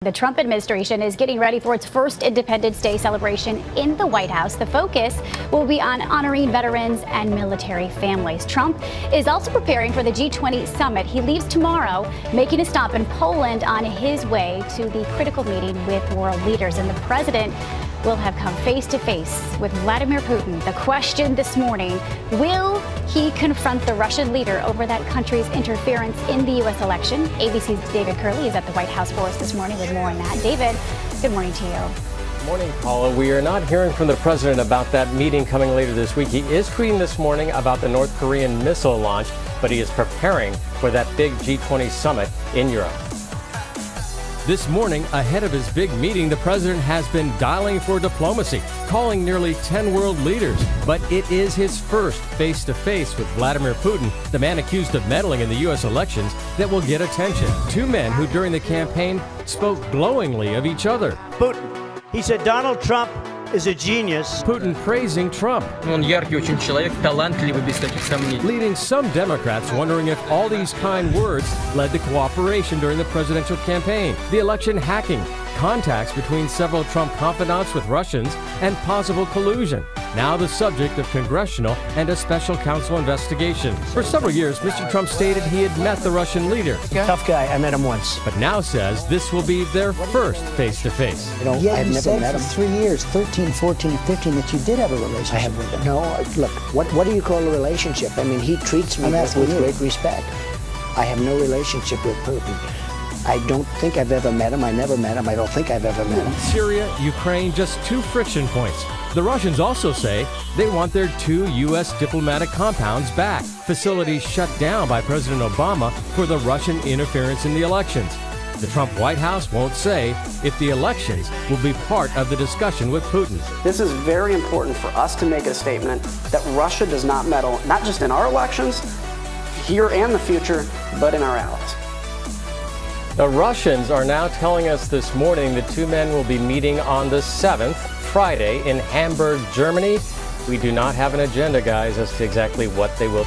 The Trump administration is getting ready for its first Independence Day celebration in the White House. The focus will be on honoring veterans and military families. Trump is also preparing for the G20 summit. He leaves tomorrow, making a stop in Poland on his way to the critical meeting with world leaders. And the president will have come face to face with Vladimir Putin. The question this morning, will he confront the Russian leader over that country's interference in the U.S. election? ABC's David Curley is at the White House for us this morning with more on that. David, good morning to you. Good morning, Paula. We are not hearing from the president about that meeting coming later this week. He is tweeting this morning about the North Korean missile launch, but he is preparing for that big G20 summit in Europe. This morning, ahead of his big meeting, the president has been dialing for diplomacy, calling nearly 10 world leaders. But it is his first face-to-face with Vladimir Putin, the man accused of meddling in the U.S. elections, that will get attention. Two men who during the campaign spoke glowingly of each other. Putin, he said Donald Trump is a genius. Putin praising Trump. Он яркий очень человек, талантливый, без всяких сомнений. Leading some Democrats wondering if all these kind words led to cooperation during the presidential campaign. The election hacking, contacts between several Trump confidants with Russians, and possible collusion. Now the subject of congressional and a special counsel investigation. For several years, Mr. Trump stated he had met the Russian leader. Tough guy. I met him once. But now says this will be their first face-to-face. You know, Yeah, I've you never said met for him. 3 years, 13, 14, and 15, that you did have a relationship. I have with him. No, look, what do you call a relationship? I mean, he treats me I'm with asking you. great respect. I have no relationship with Putin. I don't think I've ever met him. I never met him. I don't think I've ever met him. Syria, Ukraine, just two friction points. The Russians also say they want their two U.S. diplomatic compounds back, facilities shut down by President Obama for the Russian interference in the elections. The Trump White House won't say if the elections will be part of the discussion with Putin. This is very important for us to make a statement that Russia does not meddle, not just in our elections, here and the future, but in our allies. The Russians are now telling us this morning the two men will be meeting on the 7th, Friday, in Hamburg, Germany. We do not have an agenda, guys, as to exactly what they will